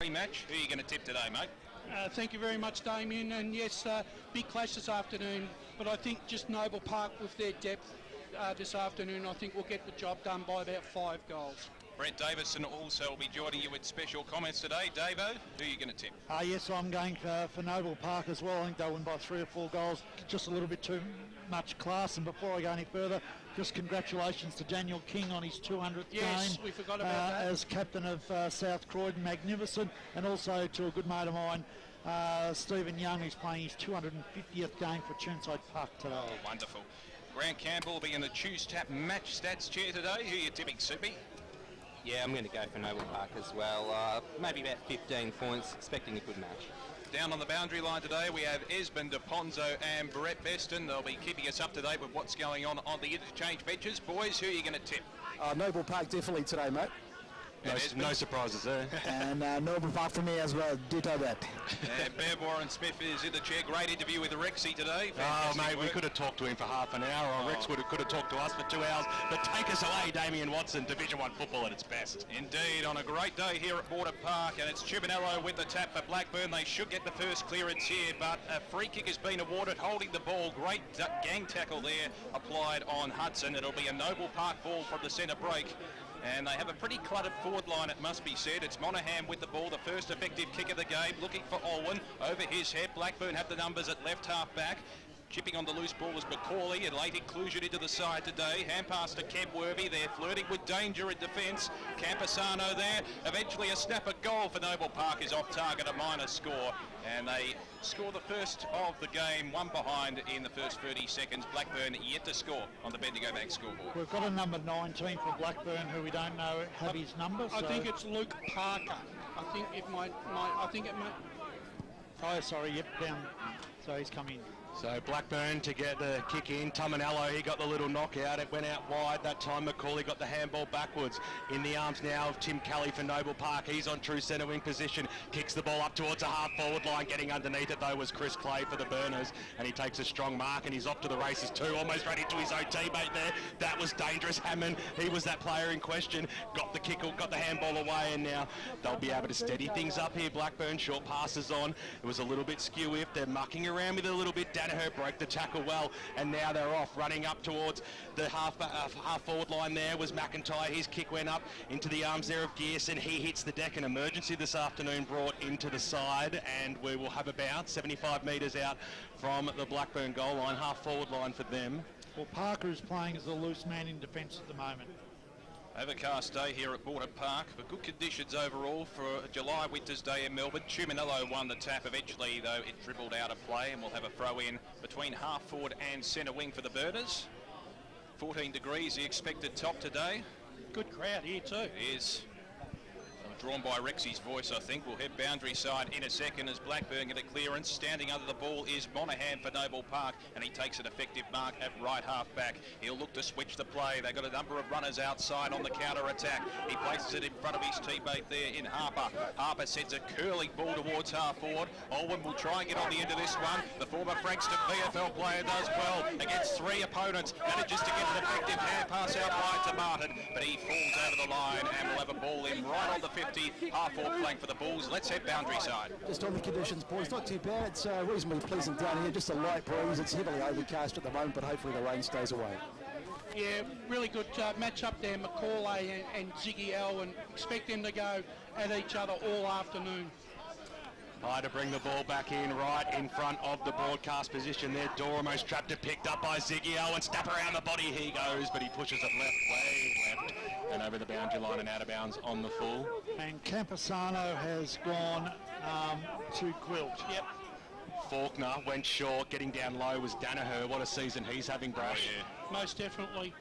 Match. Who are you going to tip today, mate? Thank you very much, Damien. And yes, big clash this afternoon, but I think just Noble Park with their depth this afternoon, I think we'll get the job done by about 5 goals. Brett Davison also will be joining you with special comments today. Davo, who are you going to tip? Yes, I'm going for Noble Park as well. I think they'll win by 3 or 4 goals. Just a little bit too much class. And before I go any further, just congratulations to Daniel King on his 200th game. We forgot about that. As captain of South Croydon, magnificent. And also to a good mate of mine, Stephen Young, who's playing his 250th game for Chirnside Park today. Oh, wonderful. Grant Campbell will be in the Choose Tap Match Stats chair today. Who are you tipping, Soupy? Yeah, I'm going to go for Noble Park as well. Maybe about 15 points, expecting a good match. Down on the boundary line today, we have Esmond DePonzo and Brett Beston. They'll be keeping us up to date with what's going on the interchange benches. Boys, who are you going to tip? Noble Park definitely today, mate. No surprises there. And Noble Park for me as well, ditto that. And Bev Warren-Smith is in the chair. Great interview with Rexy today. Oh, mate, we could have talked to him for half an hour, or Rex could have talked to us for 2 hours. But take us away, Damien Watson, Division 1 football at its best. Indeed, on a great day here at Border Park, and it's Chiminello with the tap for Blackburn. They should get the first clearance here, but a free kick has been awarded, holding the ball. Great gang tackle there applied on Hudson. It'll be a Noble Park ball from the centre break. And they have a pretty cluttered forward line, it must be said. It's Monaghan with the ball, the first effective kick of the game, looking for Olwen. Over his head, Blackburn have the numbers at left half back. Chipping on the loose ball is Macaulay, a late inclusion into the side today. Hand pass to Kemp Worthy, they're flirting with danger in defence. Campasano there, eventually a snapper goal for Noble Park is off target, a minor score. And they score the first of the game, one behind in the first 30 seconds. Blackburn yet to score on the Bendigo Bank scoreboard. We've got a number 19 for Blackburn who we don't know have his number. I think it's Luke Parker. I think it might. Oh, sorry, yep, down. So he's come in. So Blackburn to get the kick in. Tominello, he got the little knockout. It went out wide. That time Macaulay got the handball backwards. In the arms now of Tim Kelly for Noble Park. He's on true centre wing position. Kicks the ball up towards a half forward line. Getting underneath it though was Chris Clay for the Burners. And he takes a strong mark and he's off to the races too. Almost ready to his own teammate there. That was dangerous. Hammond, he was that player in question. Got the kick, got the handball away, and now they'll be able to steady things up here. Blackburn, short passes on. It was a little bit skew if they're mucking around with it a little bit. Danaher broke the tackle well, and now they're off, running up towards the half forward line. There was McIntyre. His kick went up into the arms there of Gearson. He hits the deck. An emergency this afternoon brought into the side, and we will have about 75 metres out from the Blackburn goal line, half forward line for them. Well, Parker is playing as a loose man in defence at the moment. Overcast day here at Border Park, but good conditions overall for a July winter's day in Melbourne. Chiminello won the tap eventually, though it dribbled out of play, and we'll have a throw in between half forward and centre wing for the Burners. 14 degrees the expected top today. Good crowd here too. It is. Drawn by Rexy's voice, I think. We'll head boundary side in a second as Blackburn get a clearance. Standing under the ball is Monaghan for Noble Park, and he takes an effective mark at right half back. He'll look to switch the play. They've got a number of runners outside on the counter attack. He places it in front of his teammate there in Harper. Harper sends a curling ball towards half forward. Olwen will try and get on the end of this one. The former Frankston VFL player does well against 3 opponents. Manages to get an effective hand pass out wide to Martin, but he falls over the line, and we'll have a ball in right on the 50. Half-forward flank for the Bulls. Let's head boundary side. Just on the conditions, boys, not too bad. It's reasonably pleasant down here. Just a light breeze. It's heavily overcast at the moment, but hopefully the rain stays away. Yeah, really good match up there, Macaulay and Ziggy L, and expect them to go at each other all afternoon. High to bring the ball back in right in front of the broadcast position there. Door almost trapped it, picked up by Ziggy L, and snap around the body he goes, but he pushes it left, way left, and over the boundary line and out of bounds on the full. And Campasano has gone to Quilt. Yep. Faulkner went short, getting down low was Danaher. What a season he's having, Brash. Oh, yeah. Most definitely.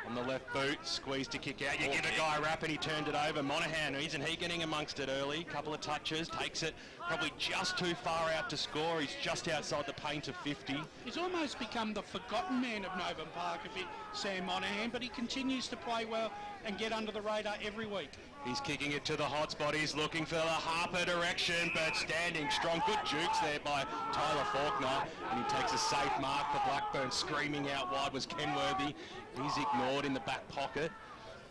On the left boot, squeezed to kick out. You give a guy a rap and he turned it over. Monaghan, isn't he getting amongst it early? Couple of touches, takes it probably just too far out to score. He's just outside the paint of 50. He's almost become the forgotten man of Noble Park a bit, Sam Monaghan, but he continues to play well and get under the radar every week. He's kicking it to the hot spot. He's looking for the Harper direction, but standing strong. Good jukes there by Tyler Faulkner, and he takes a safe mark for Blackburn. Screaming out wide was Kenworthy. He's ignored in the back pocket.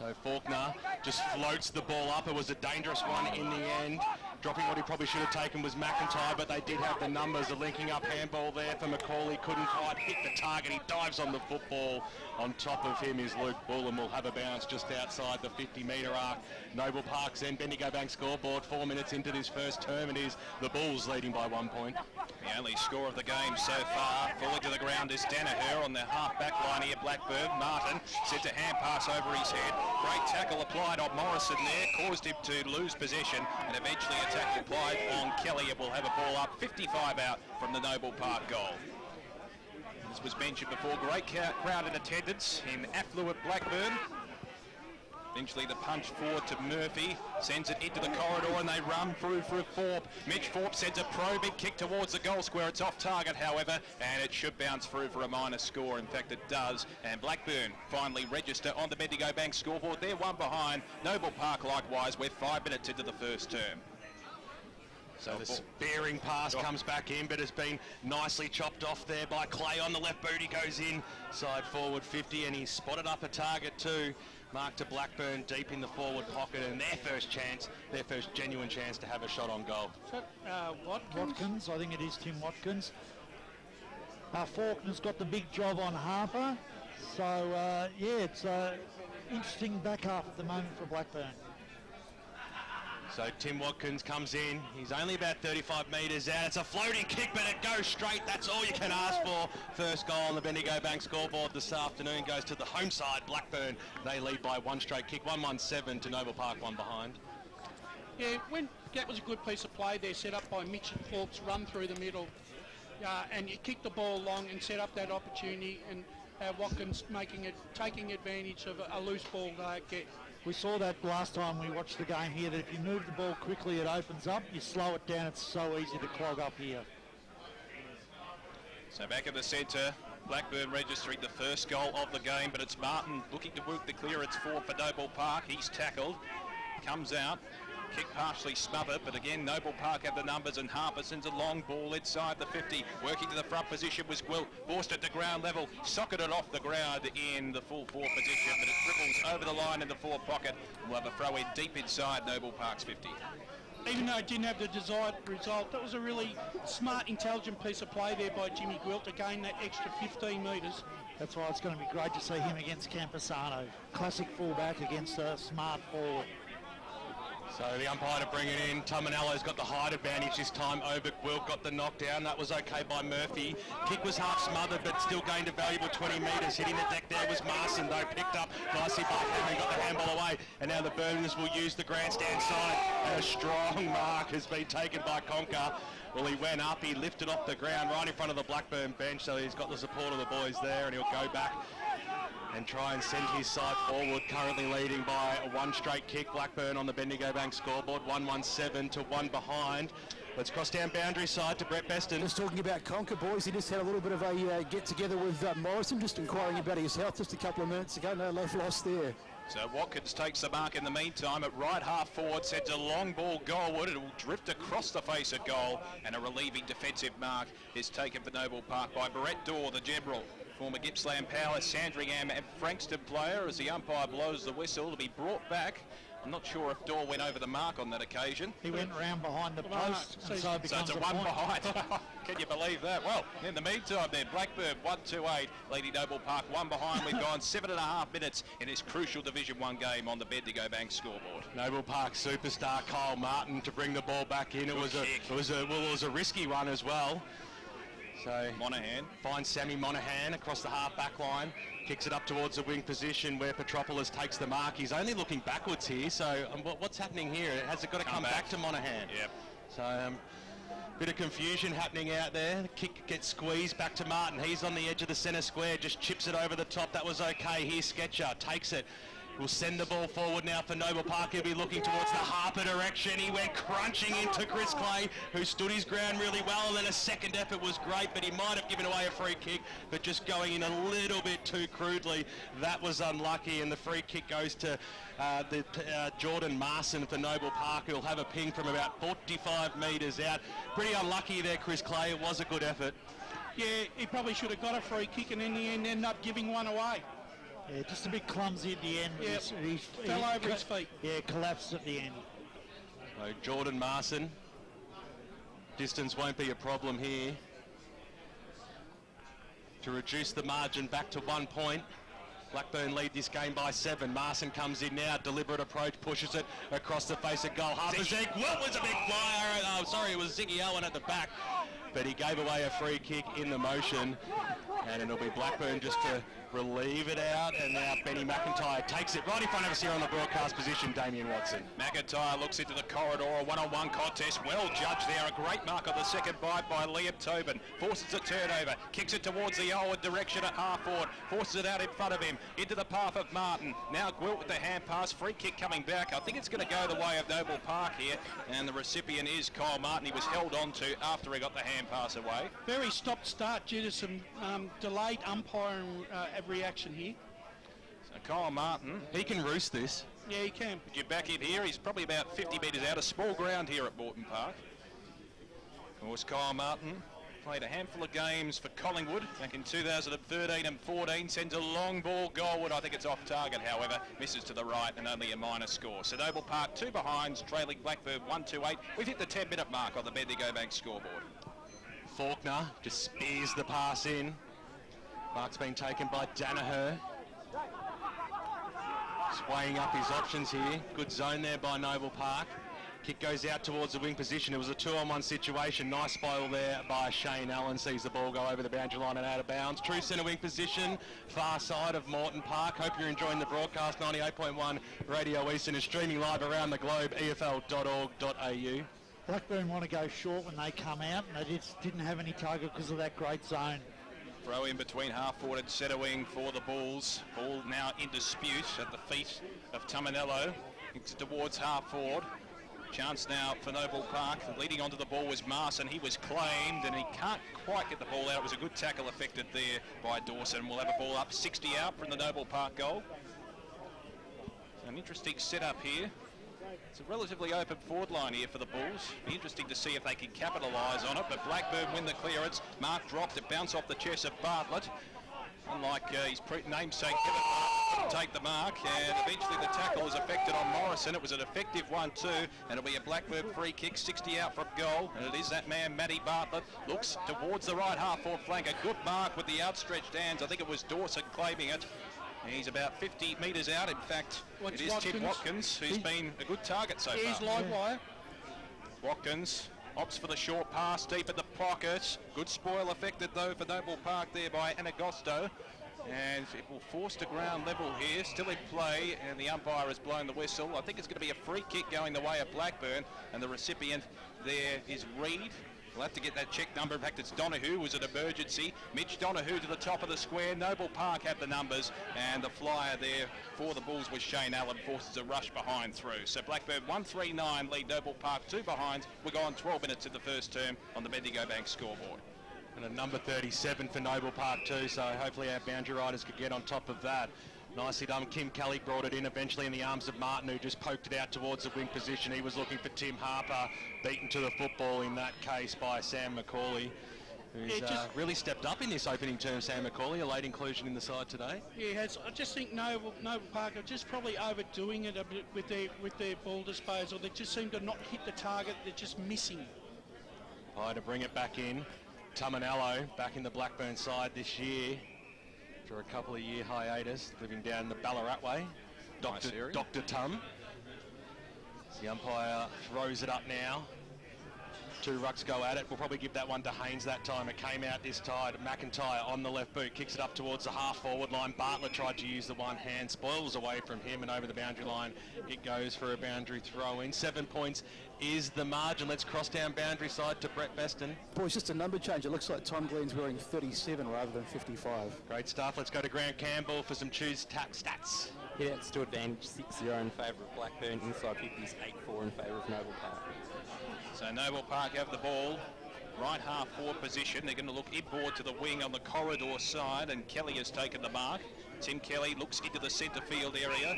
So Faulkner just floats the ball up. It was a dangerous one in the end. Dropping what he probably should have taken was McIntyre, but they did have the numbers. A linking up handball there for Macaulay. Couldn't quite hit the target. He dives on the football. On top of him is Luke Bull, and will have a bounce just outside the 50-metre arc. Noble Park's then Bendigo Bank scoreboard. 4 minutes into this first term, it is the Bulls leading by 1 point. The only score of the game so far. Falling to the ground is Danaher on the half-back line here, Blackburn. Martin sent a hand pass over his head. Great tackle applied on Morrison there, caused him to lose possession, and eventually a tackle applied on Kelly. It will have a ball up, 55 out from the Noble Park goal. As was mentioned before, great crowd in attendance in affluent Blackburn. Eventually the punch forward to Murphy, sends it into the corridor and they run through for Thorpe. Mitch Thorpe sends a probing kick towards the goal square. It's off target, however, and it should bounce through for a minor score. In fact, it does. And Blackburn finally register on the Bendigo Bank scoreboard. They're one behind. Noble Park likewise. We're 5 minutes into the first term. So the spearing pass comes back in, but has been nicely chopped off there by Clay on the left boot. He goes in, side forward 50, and he's spotted up a target too. Mark to Blackburn deep in the forward pocket, and their first genuine chance to have a shot on goal. So, Watkins, I think it is Tim Watkins. Faulkner's got the big job on Harper. So, yeah, it's interesting back half at the moment for Blackburn. So Tim Watkins comes in. He's only about 35 metres out. It's a floating kick, but it goes straight. That's all you can ask for. First goal on the Bendigo Bank scoreboard this afternoon goes to the home side, Blackburn. They lead by one straight kick, 1-1-7 to Noble Park, one behind. Yeah, that was a good piece of play there, set up by Mitch Thorpe's run through the middle. And you kick the ball long and set up that opportunity, and Watkins taking advantage of a loose ball get. We saw that last time we watched the game here, that if you move the ball quickly, it opens up. You slow it down, it's so easy to clog up here. So back in the centre, Blackburn registering the first goal of the game, but it's Martin looking to work the clearance for Noble Park. He's tackled, comes out. Kick partially smothered, but again, Noble Park have the numbers, and Harper sends a long ball inside the 50. Working to the front position was Gwilt, forced it to ground level, socketed off the ground in the full forward position, but it dribbles over the line in the forward pocket. We'll have a throw in deep inside Noble Park's 50. Even though it didn't have the desired result, that was a really smart, intelligent piece of play there by Jimmy Gwilt to gain that extra 15 metres. That's why it's going to be great to see him against Camposano. Classic fullback against a smart forward. So the umpire to bring it in. Tominello's got the height advantage this time over Gwilt, got the knockdown. That was okay by Murphy. Kick was half smothered, but still gained a valuable 20 metres. Hitting the deck there was Marson, though, picked up nicely by Hammond, got the handball away. And now the Burners will use the grandstand side. And a strong mark has been taken by Conker. Well, he went up, he lifted off the ground right in front of the Blackburn bench, so he's got the support of the boys there, and he'll go back and try and send his side forward, currently leading by a one straight kick. Blackburn on the Bendigo Bank scoreboard, 1-1-7 to one behind. Let's cross down boundary side to Brett Beston. Just talking about Conker, boys, he just had a little bit of a get-together with Morrison, just inquiring about his health just a couple of minutes ago. No love lost there. So Watkins takes the mark in the meantime at right half forward, sends a long ball goalward. It will drift across the face of goal, and a relieving defensive mark is taken for Noble Park by Brett Dorr, the general. Former Gippsland Power, Sandringham and Frankston player, as the umpire blows the whistle to be brought back. I'm not sure if Dorr went over the mark on that occasion. He went round behind the post, and so it becomes it's a one behind. Can you believe that? Well, in the meantime then, Blackburn 1-2-8, Lady Noble Park one behind. We've gone 7.5 minutes in this crucial Division 1 game on the Bendigo Bank scoreboard. Noble Park superstar Kyle Martin to bring the ball back in. It was a risky one as well. So Monaghan finds Sammy Monaghan across the half-back line, kicks it up towards the wing position where Petropolis takes the mark. He's only looking backwards here, so what's happening here? Has it got to come back to Monaghan? Yep. So bit of confusion happening out there. The kick gets squeezed back to Martin. He's on the edge of the centre square, just chips it over the top. That was okay. Here's Sketcher, takes it. Will send the ball forward now for Noble Park. He'll be looking towards the Harper direction. He went crunching into Chris Clay, who stood his ground really well, and then a second effort was great, but he might have given away a free kick, but just going in a little bit too crudely. That was unlucky, and the free kick goes to Jordan Marson for Noble Park, who'll have a ping from about 45 metres out. Pretty unlucky there, Chris Clay. It was a good effort. Yeah, he probably should have got a free kick, and in the end ended up giving one away. Yeah, just a bit clumsy at the end. Yep. He fell over his feet. Yeah, collapsed at the end. So Jordan Marson. Distance won't be a problem here. To reduce the margin back to 1 point. Blackburn lead this game by 7. Marson comes in now, deliberate approach, pushes it across the face of goal. Harperzek, what was a big flyer? Oh, sorry, it was Ziggy Owen at the back. But he gave away a free kick in the motion. And it'll be Blackburn just to relieve it out. And now Benny McIntyre takes it right in front of us here on the broadcast position, Damien Watson. McIntyre looks into the corridor, a one-on-one contest, well judged there, a great mark on the second bite by Liam Tobin, forces a turnover, kicks it towards the Owen direction at half forward, forces it out in front of him, into the path of Martin, now Gwilt with the hand pass, free kick coming back. I think it's going to go the way of Noble Park here, and the recipient is Kyle Martin. He was held on to after he got the hand pass away. Very stop-start due to some delayed umpiring reaction here. So Kyle Martin, He can roost this. Yeah, he can. you back in here, he's probably about 50 metres out, a small ground here at Moreton Park. Of course, Kyle Martin played a handful of games for Collingwood back in 2013 and 14, sends a long ball goalward. I think it's off target, however, misses to the right and only a minor score. So Noble Park 2 behinds, trailing Blackburn 1-2-8. We've hit the 10-minute mark on the Bendigo Bank scoreboard. Faulkner just spears the pass in. Mark's been taken by Danaher. Just weighing up his options here. Good zone there by Noble Park. Kick goes out towards the wing position. It was a 2-on-1 situation. Nice spoil there by Shane Allen. Sees the ball go over the boundary line and out of bounds. True centre wing position, far side of Moreton Park. Hope you're enjoying the broadcast. 98.1 Radio Eastern is streaming live around the globe. EFL.org.au. Blackburn want to go short when they come out, and they just didn't have any target because of that great zone. Throw in between half-forward and centre wing for the Bulls. Ball now in dispute at the feet of Tamanello. Kicks it towards half-forward. Chance now for Noble Park. Leading onto the ball was Marson. He was claimed and he can't quite get the ball out. It was a good tackle effected there by Dawson. We'll have a ball up 60 out from the Noble Park goal. An interesting setup here. It's a relatively open forward line here for the Bulls. Be interesting to see if they can capitalise on it, but Blackburn win the clearance. Mark dropped it, bounced off the chest of Bartlett. Unlike his namesake, couldn't take the mark, and eventually the tackle was affected on Morrison. It was an effective 1-2, and it'll be a Blackburn free kick, 60 out from goal, and it is that man, Matty Bartlett, looks towards the right half-forward flank. A good mark with the outstretched hands. I think it was Dawson claiming it. He's about 50 metres out. In fact, it is Tim Watkins, who's been a good target so far. He's live wire. Watkins opts for the short pass deep in the pocket. Good spoil affected, though, for Noble Park there by Anagosto. And it will force to ground level here. Still in play, and the umpire has blown the whistle. I think it's going to be a free kick going the way of Blackburn, and the recipient there is Reed. We'll have to get that check number. In fact, it's Donahue. It was an emergency. Mitch Donahue to the top of the square. Noble Park had the numbers, and the flyer there for the Bulls was Shane Allen. Forces a rush behind through. So Blackburn 1-3-9 lead Noble Park 2 behinds. We're going 12 minutes in the first term on the Bendigo Bank scoreboard. And a number 37 for Noble Park too, so hopefully our boundary riders could get on top of that. Nicely done. Kim Kelly brought it in eventually in the arms of Martin, who just poked it out towards the wing position. He was looking for Tim Harper, beaten to the football in that case by Sam McCauley, who's really stepped up in this opening term, Sam McCauley, a late inclusion in the side today. Yeah, he has. I just think Noble Park are just probably overdoing it a bit with their ball disposal. They just seem to not hit the target. They're just missing. To bring it back in. Tamanello back in the Blackburn side this year. For a couple of year hiatus, living down the Ballarat way. Dr. Tum. The umpire throws it up now. 2 rucks go at it. We'll probably give that one to Haynes that time. It came out this tide. McIntyre on the left boot, kicks it up towards the half-forward line. Bartlett tried to use the one hand, spoils away from him and over the boundary line. It goes for a boundary throw-in. 7 points is the margin. Let's cross down boundary side to Brett Beston. Boys, just a number change. It looks like Tom Glenn's wearing 37 rather than 55. Great stuff. Let's go to Grant Campbell for some Choose Tap stats. Yeah, it's to advantage 6-0 in favour of Blackburn. Inside 50s 8-4 in favour of Noble Park. So Noble Park have the ball, right half-forward position. They're going to look inboard to the wing on the corridor side, and Kelly has taken the mark. Tim Kelly looks into the centre field area.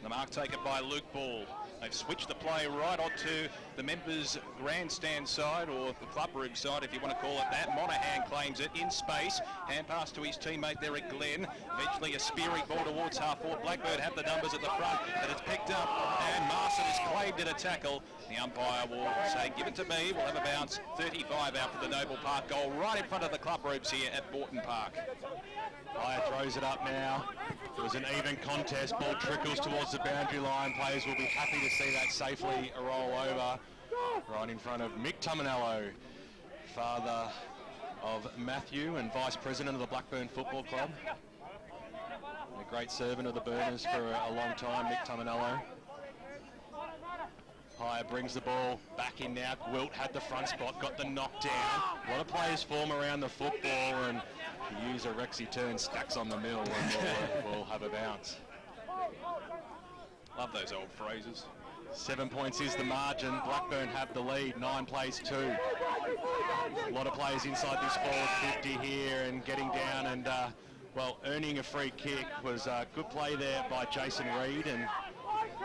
The mark taken by Luke Ball. They've switched the play right onto the members' grandstand side, or the club room side, if you want to call it that. Monaghan claims it in space. Hand pass to his teammate there at Glenn. Eventually a spearing ball towards half forward. Blackburn have the numbers at the front, but it's picked up, and Marson has claimed it a tackle. The umpire will say, give it to me. We'll have a bounce. 35 out for the Noble Park goal, right in front of the club rooms here at Moreton Park. Hire throws it up now. It was an even contest. Ball trickles towards the boundary line. Players will be happy to see that safely roll over. Right in front of Mick Tuminello, father of Matthew and vice president of the Blackburn Football Club. And a great servant of the Burners for a long time, Mick Tuminello. Hire brings the ball back in now. Gwilt had the front spot, got the knock down. A lot of players form around the football, and the user Rexy turn stacks on the mill, and we'll have a bounce. Love those old phrases. 7 points is the margin. Blackburn have the lead. 9 plays 2. A lot of players inside this forward 50 here and getting down, and well, earning a free kick was a good play there by Jason Reid. And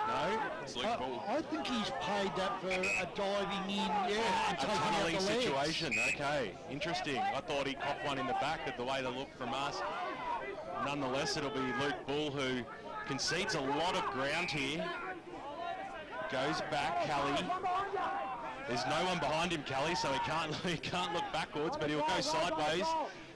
no, It's Luke Bull. I think he's paid that for a diving in and a taking out tunneling the legs. situation. Okay, interesting. I thought he copped one in the back of the way they looked from us. Nonetheless, it'll be Luke Bull who concedes a lot of ground here. Goes back, Kelly. There's no one behind him, Kelly, so he can't look backwards, but he'll go sideways.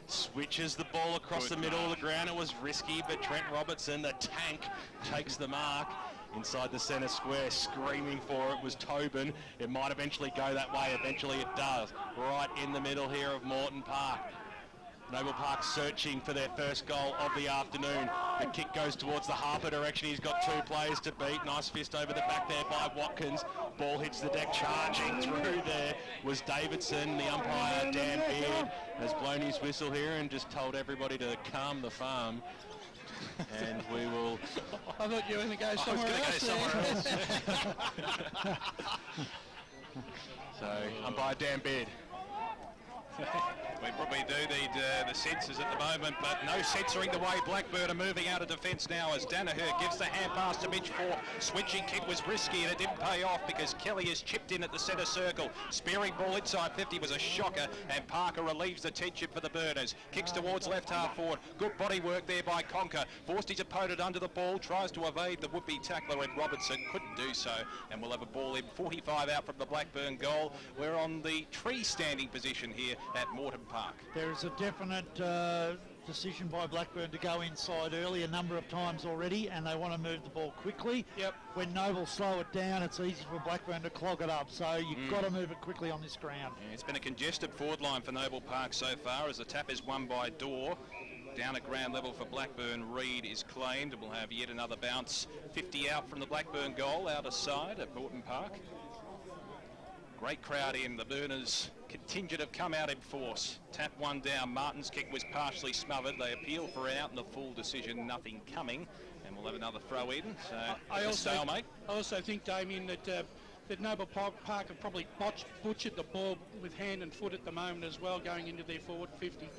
Switches the ball across the middle of the ground. It was risky, but Trent Robertson, the tank, takes the mark. Inside the centre square, screaming for it was Tobin. It might eventually go that way. Eventually it does. Right in the middle here of Moreton Park. Noble Park searching for their first goal of the afternoon. The kick goes towards the Harper direction. He's got 2 players to beat. Nice fist over the back there by Watkins. Ball hits the deck. Charging through there was Davidson. The umpire, Dan Beard, has blown his whistle here and just told everybody to calm the farm. And we will... I thought you were going to go somewhere else. So, umpire Dan Beard. We probably do need the censors at the moment, but no censoring the way Blackburn are moving out of defence now as Danaher gives the hand pass to Mitch Ford. Switching kick was risky and it didn't pay off because Kelly is chipped in at the centre circle. Spearing ball inside 50 was a shocker, and Parker relieves the tension for the Burners. Kicks towards left half forward. Good body work there by Conker. Forced his opponent under the ball, tries to evade the would-be tackler, and Robertson couldn't do so. And we'll have a ball in. 45 out from the Blackburn goal. We're on the tree standing position here at Moreton Park. There is a definite decision by Blackburn to go inside early a number of times already, and they want to move the ball quickly. Yep. When Noble slow it down, it's easy for Blackburn to clog it up, so you've got to move it quickly on this ground. Yeah, it's been a congested forward line for Noble Park so far as the tap is won by Dorr. Down at ground level for Blackburn, Reid is claimed, and we'll have yet another bounce. 50 out from the Blackburn goal, out of side at Moreton Park. Great crowd in. The Burners contingent have come out in force. Tap one down. Martin's kick was partially smothered. They appeal for an out in the full decision. Nothing coming. And we'll have another throw in. So I stalemate. also think, Damien, that Noble Park have probably butchered the ball with hand and foot at the moment as well, going into their forward 50.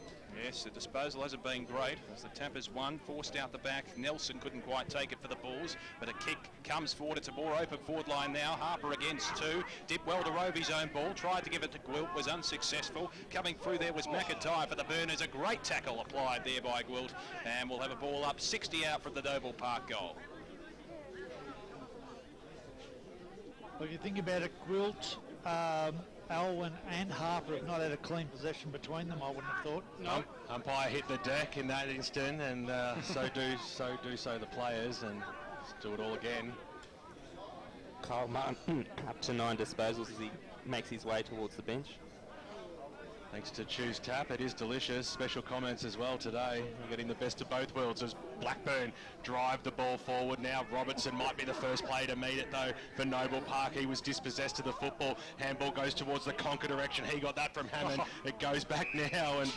Yes, the disposal hasn't been great as the tap is won, forced out the back. Nelson couldn't quite take it for the Bulls, but a kick comes forward. It's a more open forward line now. Harper against 2. Did well to rove his own ball. Tried to give it to Gwilt, was unsuccessful. Coming through there was McIntyre for the Burners. A great tackle applied there by Gwilt. And we'll have a ball up. 60 out from the Noble Park goal. Well, if you think about it, Gwilt, Alwyn and Harper have not had a clean possession between them, I wouldn't have thought. No. Umpire hit the deck in that instant, and so do the players, and let's do it all again. Kyle Martin up to 9 disposals as he makes his way towards the bench. Thanks to Choose Tap, it is delicious. Special comments as well today. We're getting the best of both worlds as Blackburn drive the ball forward. Now Robertson might be the first player to meet it though for Noble Park. He was dispossessed of the football. Handball goes towards the Conker direction. He got that from Hammond. It goes back now and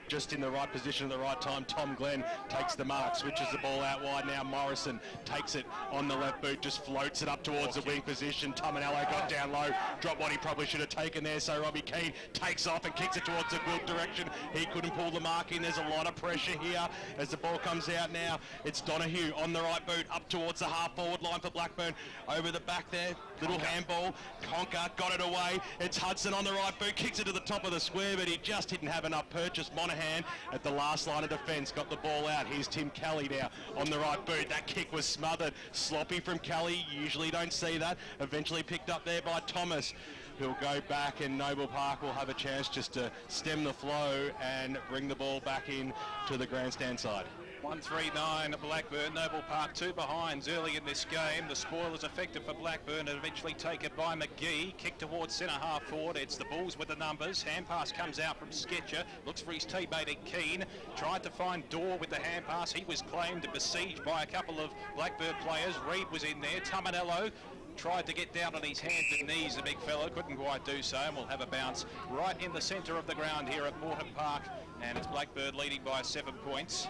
just in the right position at the right time. Tom Glenn takes the mark, switches the ball out wide. Now Morrison takes it on the left boot, just floats it up towards the wing position. Tuminello got down low, dropped what he probably should have taken there. So Robbie Keane takes off and kicks a towards the Gwilt direction. He couldn't pull the mark in. There's a lot of pressure here as the ball comes out now. It's Donahue on the right boot up towards the half-forward line for Blackburn. Over the back there, little handball. Conker got it away. It's Hudson on the right boot, kicks it to the top of the square, but he just didn't have enough purchase. Monahan at the last line of defence got the ball out. Here's Tim Kelly now on the right boot. That kick was smothered. Sloppy from Kelly. Usually don't see that. Eventually picked up there by Thomas. He'll go back and Noble Park will have a chance just to stem the flow and bring the ball back in to the grandstand side. 139 Blackburn, Noble Park 2 behinds early in this game. The spoilers effective for Blackburn and eventually taken by McGee. Kick towards centre half forward. It's the Bulls with the numbers. Hand pass comes out from Sketcher. Looks for his teammate Keane. Tried to find Dorr with the hand pass. He was claimed and besieged by a couple of Blackburn players. Reid was in there. Tamanello tried to get down on his hands and knees, the big fella, couldn't quite do so, and we'll have a bounce right in the centre of the ground here at Moreton Park, and it's Blackburn leading by 7 points.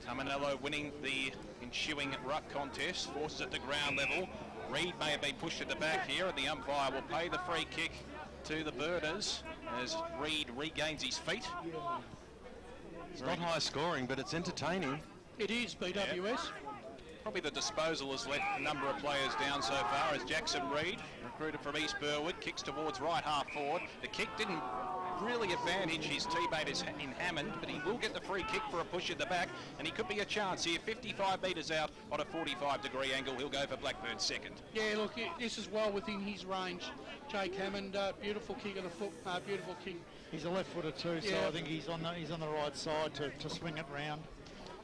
Tamanello winning the ensuing ruck contest, forces it to ground level. Reid may have been pushed at the back here, and the umpire will pay the free kick to the Birders as Reid regains his feet. It's not high scoring, but it's entertaining. It is, BWS. Yep. Probably the disposal has let a number of players down so far as Jackson Reid, recruited from East Burwood, kicks towards right half forward. The kick didn't really advantage his teammate in Hammond, but he will get the free kick for a push at the back, and he could be a chance here. 55 metres out on a 45-degree angle. He'll go for Blackburn second. Yeah, look, this is well within his range. Jake Hammond, beautiful kick of the foot, beautiful kick. He's a left-footer too, so Yeah. I think he's on the right side to swing it round.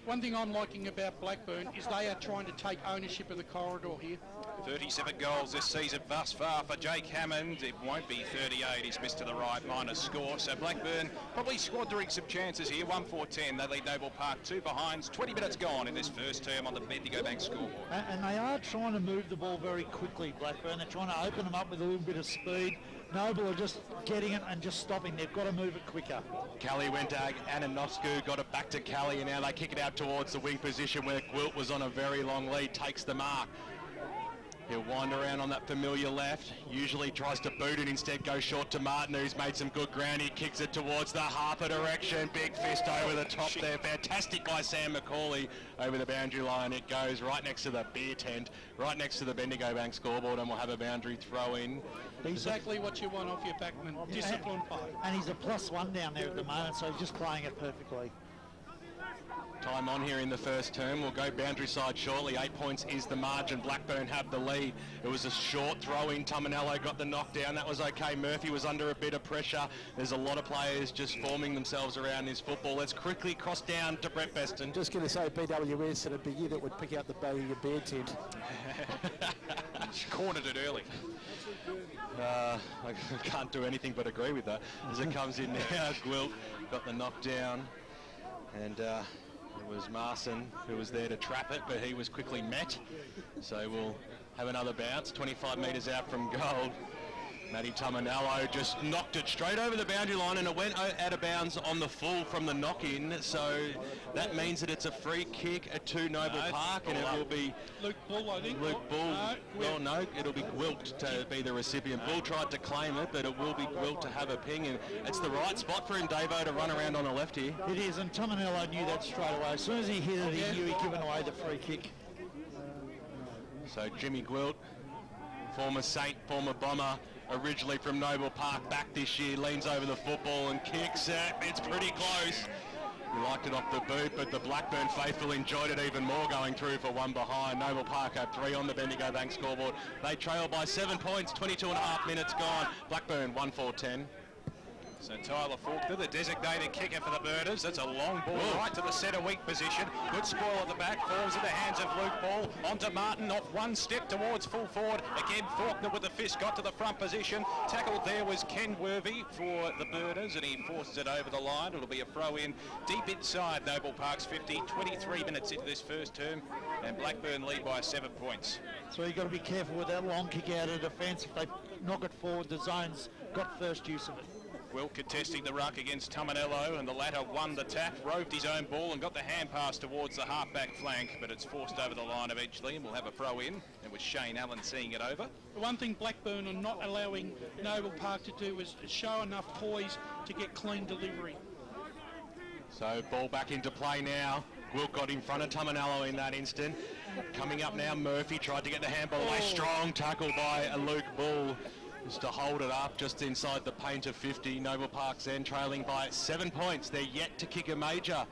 One thing I'm liking about Blackburn is they are trying to take ownership of the corridor here. 37 goals this season thus far for Jake Hammond. It won't be 38. He's missed to the right, minus score. So Blackburn probably squandering some chances here. 1-4-10. They lead Noble Park 2 behinds. 20 minutes gone in this first term on the Bendigo Bank scoreboard. And they are trying to move the ball very quickly, Blackburn. They're trying to open them up with a little bit of speed. Noble are just getting it and just stopping. They've got to move it quicker. Kelly went to Ananoscu, got it back to Kelly, and now they kick it out towards the wing position where Gwilt was on a very long lead, takes the mark. He'll wind around on that familiar left, usually tries to boot it, instead goes short to Martin, who's made some good ground. He kicks it towards the Harper direction, big fist over the top there. Fantastic by Sam McCauley over the boundary line. It goes right next to the beer tent, right next to the Bendigo Bank scoreboard, and we'll have a boundary throw in. Exactly what you want off your backman, disciplined play. And he's a +1 down there at the moment, so he's just playing it perfectly. Time on here in the first term. We'll go boundary side shortly. 8 points is the margin. Blackburn have the lead. It was a short throw in. Tamanello got the knockdown. That was okay. Murphy was under a bit of pressure. There's a lot of players just forming themselves around this football. Let's quickly cross down to Brett Beston. Just going to say BWS and a big year that would pick out the beer tent. She cornered it early. I can't do anything but agree with that. As it comes in now, Gwilt got the knockdown. And it was Marson who was there to trap it, but he was quickly met. So we'll have another bounce, 25 metres out from goal. Matty Tamanello just knocked it straight over the boundary line, and it went out of bounds on the full from the knock-in. So that means that it's a free kick to Noble Park, and it will be Luke Bull, I think. Luke Bull. Gwilt. No, it'll be Gwilt to be the recipient. Bull tried to claim it, but it will be Gwilt to have a ping, and it's the right spot for him, Davo, to run around on the left here. It is, and Tamanello knew that straight away. As soon as he hit it, he knew he'd given away the free kick. So Jimmy Gwilt, former Saint, former Bomber, originally from Noble Park, back this year, leans over the football and kicks it. It's pretty close. He liked it off the boot, but the Blackburn faithful enjoyed it even more, going through for 1 behind. Noble Park have 3 on the Bendigo Bank scoreboard. They trail by 7 points, 22.5 minutes gone. Blackburn 1-4-10. So Tyler Faulkner, the designated kicker for the Birders. That's a long ball right to the centre weak position. Good spoil at the back, falls in the hands of Luke Ball. Onto Martin, off 1 step towards full forward. Again, Faulkner with the fist, got to the front position. Tackled there was Ken Worthy for the Birders, and he forces it over the line. It'll be a throw in deep inside Noble Park's 50. 23 minutes into this first term, and Blackburn lead by 7 points. So you've got to be careful with that long kick out of defence. If they knock it forward, the zone's got first use of it. Will contesting the ruck against Tumanello, and the latter won the tap, roved his own ball and got the hand pass towards the half-back flank, but it's forced over the line eventually, and we'll have a throw in. It was Shane Allen seeing it over. The one thing Blackburn are not allowing Noble Park to do is show enough poise to get clean delivery. So ball back into play now. Gwilt got in front of Tumanello in that instant. Coming up now, Murphy tried to get the handball away. Strong tackle by Luke Bull. Just to hold it up just inside the paint of 50. Noble Park's then trailing by 7 points. They're yet to kick a major.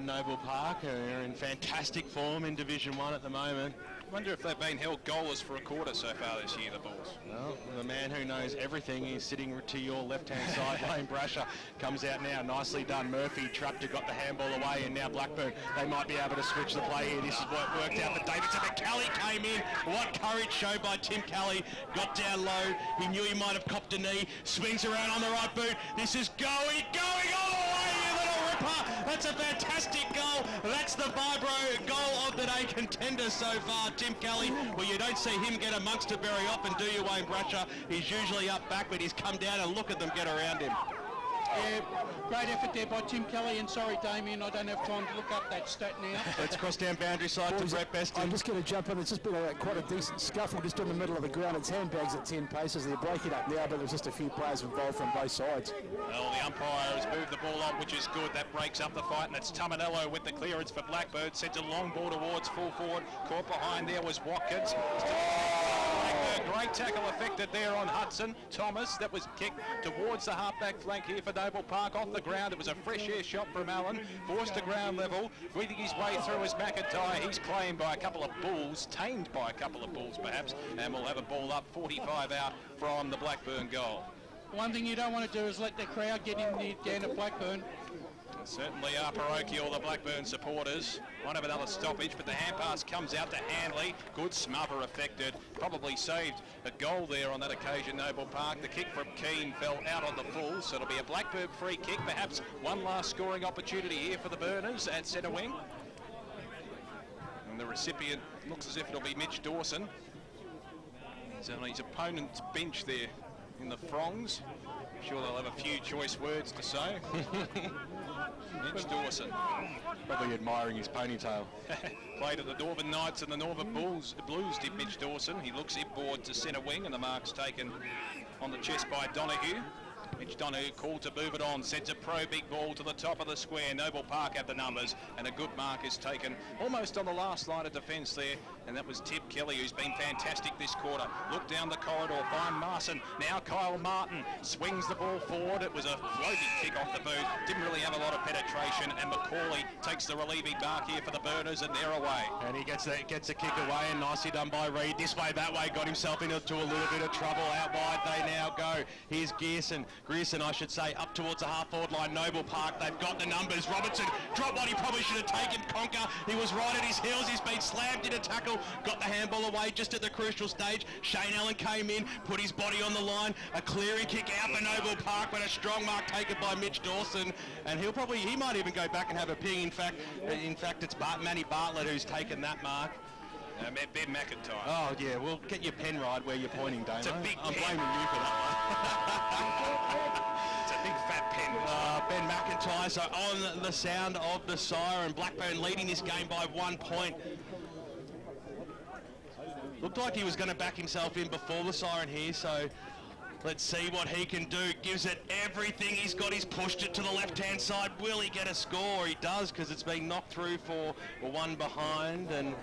Noble Park are in fantastic form in Division 1 at the moment. I wonder if they've been held goalless for a quarter so far this year, the Bulls. Well, the man who knows everything is sitting to your left-hand side. Wayne Brasher comes out now. Nicely done. Murphy trapped to got the handball away, and now Blackburn, they might be able to switch the play here. This is what worked out for Davidson, but Kelly came in. What courage showed by Tim Kelly. Got down low. He knew he might have copped a knee. Swings around on the right boot. This is going all the way, you little ripper. That's a fantastic goal. That's the Vibro goal of the day contender so far, Tim Kelly. Well, you don't see him get amongst it very often, do you, Wayne Brasher? He's usually up back, but he's come down and look at them get around him. Yeah, great effort there by Tim Kelly, and sorry, Damien, I don't have time to look up that stat now. Let's cross down boundary side to Brett Beston. I'm just going to jump in. It's just been quite a decent scuffle just in the middle of the ground. It's handbags at 10 paces. They're breaking up now, but there's just a few players involved from both sides. Well, the umpire has moved the ball on, which is good. That breaks up the fight, and it's Tumanello with the clearance for Blackburn. Sends a long ball towards full forward. Caught behind there was Watkins. Great tackle affected there on Hudson. Thomas, that was kicked towards the half-back flank here for Noble Park. Off the ground, it was a fresh air shot from Allen. Forced to ground level. Breathing his way through is McIntyre. He's claimed by a couple of bulls, tamed by a couple of bulls perhaps, and we'll have a ball up 45 out from the Blackburn goal. One thing you don't want to do is let the crowd get in there down at Blackburn. Certainly are parochial, the Blackburn supporters. Might have another stoppage, but the hand pass comes out to Hanley. Good smother affected. Probably saved a goal there on that occasion, Noble Park. The kick from Keane fell out on the full, so it'll be a Blackburn free kick. Perhaps one last scoring opportunity here for the Burners at centre wing. And the recipient looks as if it'll be Mitch Dawson. He's on his opponent's bench there in the Frongs. I'm sure they'll have a few choice words to say. Mitch Dawson. Probably admiring his ponytail. Played at the Northern Knights and the Northern Blues did Mitch Dawson. He looks inboard to centre wing, and the mark's taken on the chest by Donahue. Mitch Donahue called to move it on, sends a big ball to the top of the square. Noble Park have the numbers, and a good mark is taken almost on the last line of defence there, and that was Tim Kelly, who's been fantastic this quarter. Look down the corridor, find Marson. Now Kyle Martin swings the ball forward. It was a floating kick off the boot. Didn't really have a lot of penetration, and McCauley takes the relieving mark here for the Burners, and they're away. And he gets a kick away, and nicely done by Reid. This way, that way, got himself into a little bit of trouble. Out wide they now go. Here's Grierson, I should say, up towards the half-forward line. Noble Park, they've got the numbers. Robertson dropped what he probably should have taken. Conker, he was right at his heels. He's been slammed in a tackle. Got the handball away just at the crucial stage. Shane Allen came in, put his body on the line. A clearing kick out for Noble Park, but a strong mark taken by Mitch Dawson. And he might even go back and have a ping. In fact, it's Manny Bartlett who's taken that mark. Ben McIntyre. Oh, yeah, well, get your pen right where you're pointing, Damo. It's a big I'm pen. blaming you for that It's a big fat pen. Ben McIntyre, so on the sound of the siren, Blackburn leading this game by 1 point. Looked like he was going to back himself in before the siren here, so let's see what he can do. Gives it everything he's got. He's pushed it to the left-hand side. Will he get a score? He does, because it's been knocked through for one behind, and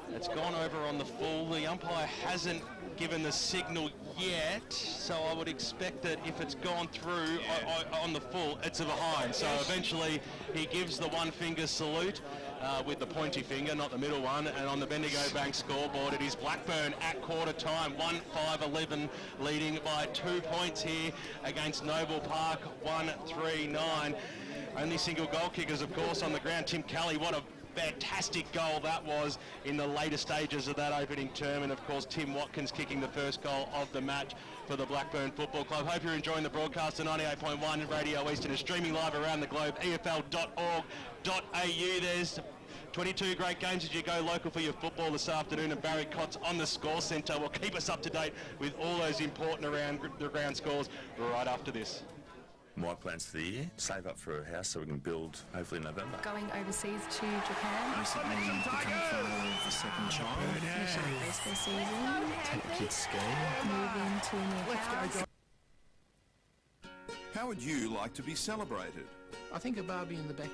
it's gone over on the full. The umpire hasn't given the signal yet, so I would expect that if it's gone through on the full, it's a behind. So eventually he gives the one-finger salute with the pointy finger, not the middle one. And on the Bendigo Bank scoreboard, it is Blackburn at quarter time, 1-5-11, leading by 2 points here against Noble Park, 1-3-9. Only single goal kickers, of course, on the ground. Tim Kelly, what a fantastic goal that was in the later stages of that opening term, and of course Tim Watkins kicking the first goal of the match for the Blackburn Football Club. Hope you're enjoying the broadcast of 98.1 Radio Eastern is streaming live around the globe, efl.org.au. There's 22 great games as you go local for your football this afternoon, and Barry Cott's on the score centre will keep us up to date with all those important around the ground scores right after this. My plans for the year, save up for a house so we can build hopefully in November. Going overseas to Japan. Recently become father of a second child. Finish up baseball season. Take the kids skiing. Move into a new house. How would you like to be celebrated? I think a Barbie in the back